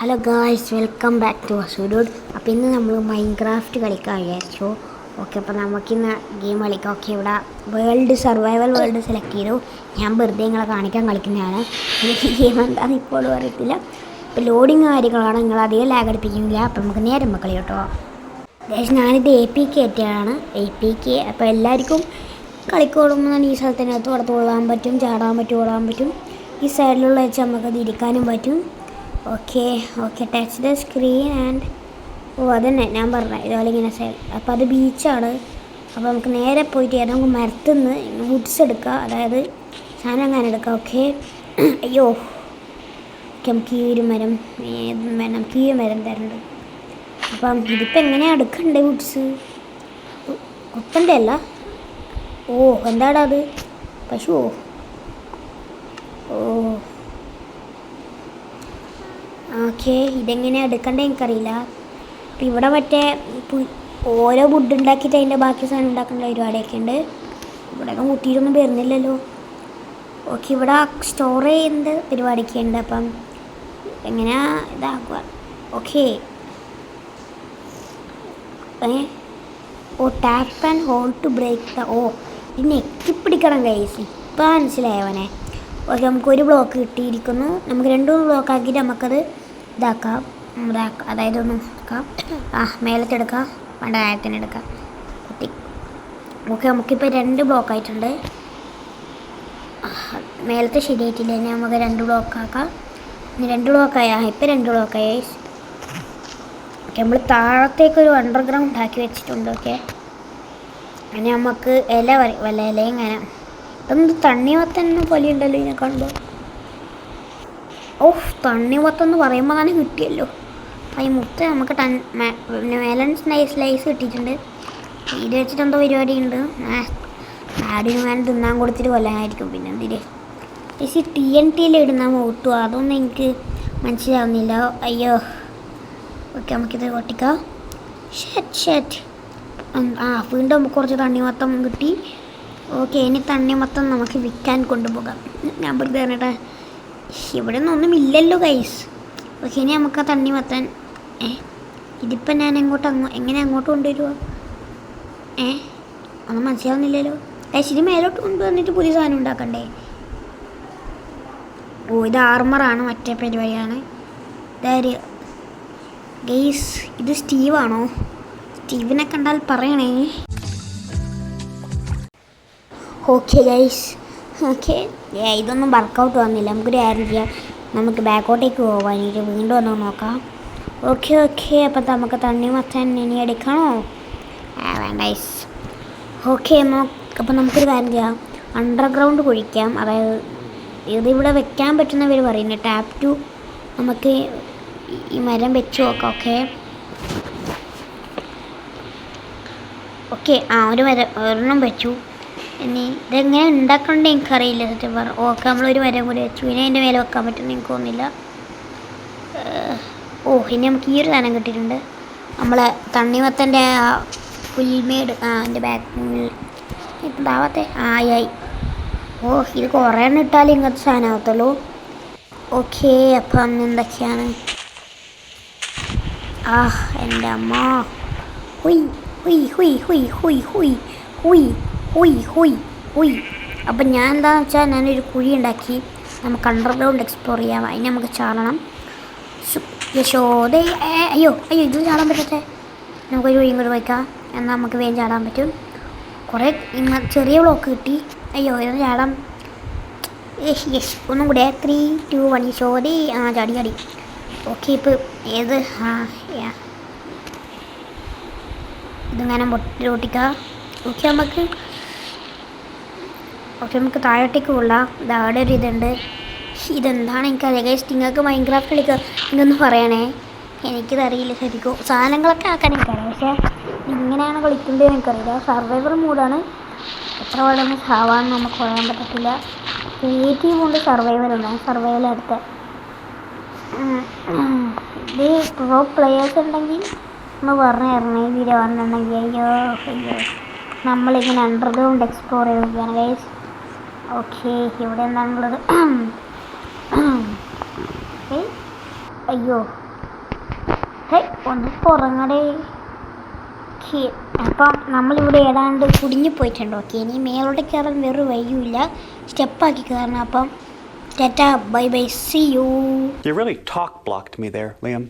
Hello guys, welcome back to അസുഡോഡ്. അപ്പോൾ ഇന്ന് നമ്മൾ മൈൻക്രാഫ്റ്റ് കളിക്കാൻ വിചാരിച്ചു. ഓക്കെ, അപ്പോൾ നമുക്കിന്ന് ഗെയിം കളിക്കാം. ഓക്കെ, ഇവിടെ സർവൈവൽ വേൾഡ് സെലക്ട് ചെയ്തു. ഞാൻ വെറുതെ നിങ്ങളെ കാണിക്കാൻ കളിക്കുന്നതാണ്. എനിക്ക് ഗെയിം എന്താണെന്ന് ഇപ്പോഴും അറിയത്തില്ല. ഇപ്പോൾ ലോഡിങ് കാര്യങ്ങളാണ്, നിങ്ങൾ അധികം ലാഗ് അടിപ്പിക്കുന്നില്ല. അപ്പോൾ നമുക്ക് നേരം കളി കേട്ടോ. ഗായ്സ്, ഞാനിത് APK കയറ്റിയാണ്. APK അപ്പോൾ എല്ലാവർക്കും കളിക്കോടുമ്പോൾ ഈ സ്ഥലത്തിനകത്ത് പുറത്ത് കൊള്ളാൻ പറ്റും, ചാടാൻ പറ്റും, ഓടാൻ പറ്റും. ഈ സൈഡിലുള്ള വെച്ച് നമുക്കത് ഇരിക്കാനും പറ്റും. Okay touch the screen and അതന്നെ ഞാൻ പറഞ്ഞത് ഇതുപോലെ ഇങ്ങനെ സൈഡ്. അപ്പോൾ അത് ബീച്ചാണ്. അപ്പോൾ നമുക്ക് നേരെ പോയിട്ട് നമുക്ക് മരത്തുനിന്ന് വുഡ്സ് എടുക്കുക, അതായത് സാധനം അങ്ങനെ എടുക്കാം. ഓക്കെ, അയ്യോ ഓക്കെ, നമുക്ക് ഈ ഒരു മരം നമുക്ക് ഈ മരം തരുന്നുണ്ട്. അപ്പം ഇതിപ്പോൾ എങ്ങനെയാണ് എടുക്കണ്ടേ വുഡ്സ്? കുത്തൻ്റെ അല്ല. ഓ എന്താടാ അത്, പശുവോ? ഓ ഓക്കെ, ഇതെങ്ങനെയാണ് എടുക്കേണ്ടത് എനിക്കറിയില്ല. അപ്പം ഇവിടെ മറ്റേ ഓരോ വുഡ് ഉണ്ടാക്കിയിട്ട് അതിൻ്റെ ബാക്കി സാധനം ഉണ്ടാക്കേണ്ട പരിപാടിയൊക്കെ ഉണ്ട്. ഇവിടെ കുട്ടിയിലൊന്നും വരുന്നില്ലല്ലോ. ഓക്കെ, ഇവിടെ സ്റ്റോർ ചെയ്യുന്ന പരിപാടിയൊക്കെ ഉണ്ട്. അപ്പം എങ്ങനെയാ ഇതാക്കുക? Okay, oh tap and hold to break the ഇത് ഞെക്കിപ്പിടിക്കണം ഗൈസ്. ഇപ്പം മനസ്സിലായവനെ. ഓക്കെ, നമുക്കൊരു ബ്ലോക്ക് കിട്ടിയിരിക്കുന്നു. നമുക്ക് 2 ബ്ലോക്ക് ആക്കിയിട്ട് നമുക്കത് ഇതാക്കാം, അതായത് ഒന്ന് എടുക്കാം. മേലത്തെടുക്കാം, വേണ്ട താഴത്തിന് എടുക്കാം. കുട്ടി ഓക്കെ, നമുക്കിപ്പോൾ 2 ബ്ലോക്ക് ആയിട്ടുണ്ട്. മേലത്തെ ശരിയായിട്ടില്ല, ഇനി നമുക്ക് 2 ബ്ലോക്ക് ആക്കാം. ഇനി 2 ബ്ലോക്കായി. ഇപ്പോൾ 2 ബ്ലോക്കായി. ഓക്കെ, നമ്മൾ താഴത്തേക്കൊരു അണ്ടർഗ്രൗണ്ട് ആക്കി വെച്ചിട്ടുണ്ട്. ഓക്കെ, ഇനി നമുക്ക് വല്ല ഇലയും ഇങ്ങനെ ഇതൊന്ന് തണ്ണിമത്തന്നെ പോലെ ഉണ്ടല്ലോ ഇതിനെ കാണുമ്പോൾ. തണ്ണിമത്തെന്ന് പറയുമ്പോൾ തന്നെ കിട്ടിയല്ലോ. അപ്പം ഈ മുട്ട നമുക്ക് മെലൺ സ്ലൈസ് കിട്ടിയിട്ടുണ്ട്. ഇത് വെച്ചിട്ട് എന്തോ പരിപാടി ഉണ്ട്. ആടിന് വേണം തിന്നാൻ കൊടുത്തിട്ട് കൊല്ലാനായിരിക്കും. പിന്നെ എന്തിന് ഈ TNT ഇടുന്ന ഓട്ടുക, അതൊന്നും എനിക്ക് മനസ്സിലാവുന്നില്ല. അയ്യോ. ഓക്കെ, നമുക്കിത് പൊട്ടിക്കാം. ഷെറ്റ് വീണ്ടും നമുക്ക് കുറച്ച് തണ്ണിമത്തം കിട്ടി. ഓക്കെ, ഇനി തണ്ണിമത്തം നമുക്ക് വിൽക്കാൻ കൊണ്ടുപോകാം. ഞാൻ വെറുതെ പറഞ്ഞിട്ട് ഇവിടെ ഒന്നും ഇല്ലല്ലോ ഗൈസ്. ഓക്കെ, ഇനി നമുക്ക് ആ തണ്ണിമത്തൻ ഇതിപ്പോൾ ഞാൻ എങ്ങനെ അങ്ങോട്ട് കൊണ്ടുവരുമോ? ഒന്നും മനസ്സിലാവുന്നില്ലല്ലോ ഗൈസ്. ഇത് മേലോട്ട് കൊണ്ടുവന്നിട്ട് പുതിയ സാധനം ഉണ്ടാക്കണ്ടേ? ഇത് ആർമറാണ്, മറ്റേ പരിപാടിയാണ്. ഇതാര് ഗൈസ്? ഇത് സ്റ്റീവാണോ? സ്റ്റീവിനെ കണ്ടാൽ പറയണേ. ഓക്കെ ഗൈസ്, ഓക്കെ ഇതൊന്നും വർക്കൗട്ട് വന്നില്ല. നമുക്കൊരു കാര്യം ചെയ്യാം, നമുക്ക് ബാക്കോട്ടേക്ക് പോകാനായിട്ട് വീണ്ടും ഒന്ന് നോക്കാം. ഓക്കെ അപ്പം നമുക്ക് തണ്ണിമത്തൻ ഇനി എടുക്കണോ? വേണ്ട ഗൈസ്. ഓക്കെ, അപ്പം നമുക്കൊരു കാര്യം ചെയ്യാം, അണ്ടർഗ്രൗണ്ട് കുഴിക്കാം. അതായത് ഇതിവിടെ വെക്കാൻ പറ്റുന്നവർ പറയുന്നത് ടാപ്പ് 2 നമുക്ക് ഈ മരം വെച്ച് നോക്കാം. ഓക്കെ ഒരു മരം ഒരെണ്ണം വെച്ചു. ഇനി ഇതെങ്ങനെ ഉണ്ടാക്കണ്ടേ എനിക്കറിയില്ല സത്യം പറഞ്ഞു. ഓക്കെ, നമ്മളൊരു മരം കൂടി വെച്ചു. ഇനി അതിൻ്റെ മേലെ വെക്കാൻ പറ്റുമെന്ന് എനിക്ക് തോന്നുന്നില്ല. ഇനി നമുക്ക് ഈ ഒരു സാധനം കിട്ടിയിട്ടുണ്ട്. നമ്മളെ തണ്ണിമത്തൻ്റെ ആ പുൽമേട് അതിൻ്റെ ബാക്ക് ഇപ്പം താവത്തെ ആയി. ഇത് കുറേ എണ്ണം ഇട്ടാലും ഇങ്ങനത്തെ സാധനം ആവത്തുള്ളൂ. ഓക്കെ, അപ്പം എന്തൊക്കെയാണ്? എൻ്റെ അമ്മ. അപ്പം ഞാൻ എന്താണെന്ന് വെച്ചാൽ ഞാനൊരു കുഴി ഉണ്ടാക്കി. നമുക്ക് അണ്ടർഗ്രൗണ്ട് എക്സ്പ്ലോർ ചെയ്യാം. അതിന് നമുക്ക് ചാടണം. യശോദേ, അയ്യോ ഇത് ചാടാൻ പറ്റട്ടെ. നമുക്കൊരു കുഴിയും കൂടി വയ്ക്കാം, എന്നാൽ നമുക്ക് വേഗം ചാടാൻ പറ്റും. കുറേ ചെറിയ ബ്ലോക്ക് കിട്ടി. അയ്യോ ഇത് ചാടാം. ഒന്നും കൂടെ 3, 2, 1 യശോദേ. ചാടി. ഓക്കെ, ഇപ്പോൾ ഏത് ഇതിങ്ങനെ പൊട്ടിക്കാം. ഓക്കെ നമുക്ക് താഴോട്ടേക്ക് കൊള്ളാം. അവിടെ ഒരു ഇതുണ്ട്. ഇതെന്താണ് എനിക്കറിയാം ഗൈസ്. നിങ്ങൾക്ക് മൈൻക്രാഫ്റ്റ് കളിക്കുക ഇതൊന്ന് പറയണേ, എനിക്കിതറിയില്ല ശരിക്കും. സാധനങ്ങളൊക്കെ ആക്കാൻ എനിക്കറിയാം, പക്ഷേ ഇങ്ങനെയാണ് കളിക്കേണ്ടത് എനിക്കറിയില്ല. സർവൈവർ മൂഡാണ്. എത്ര വേണമെന്ന് സാവാന്ന് നമുക്ക് പറയാൻ പറ്റത്തില്ല. ക്രിയേറ്റീവ് കൊണ്ട് സർവൈവലുണ്ട്. സർവൈവൽ അടുത്ത ഇത് പ്രോ പ്ലെയേഴ്സ് ഉണ്ടെങ്കിൽ ഒന്ന് പറഞ്ഞു തരണേ. ഈ വീഡിയോ പറഞ്ഞിട്ടുണ്ടെങ്കിൽ. അയ്യോ നമ്മളിങ്ങനെ അണ്ടർഗ്രൗണ്ട് എക്സ്പ്ലോർ ചെയ്യുകയാണ് ഗൈസ്. ഓക്കെ, ഇവിടെ എന്താണുള്ളത്? അയ്യോ ഒന്ന് പുറങ്ങടെ. അപ്പം നമ്മളിവിടെ ഏതാണ്ട് കുടുങ്ങി പോയിട്ടുണ്ട്. ഓക്കെ, ഇനി മേലോട്ട് കയറാൻ വേറൊരു വഴിയുമില്ല, സ്റ്റെപ്പാക്കി കയറണം. അപ്പം tata, bye bye, see you. You really talk blocked me there, Liam.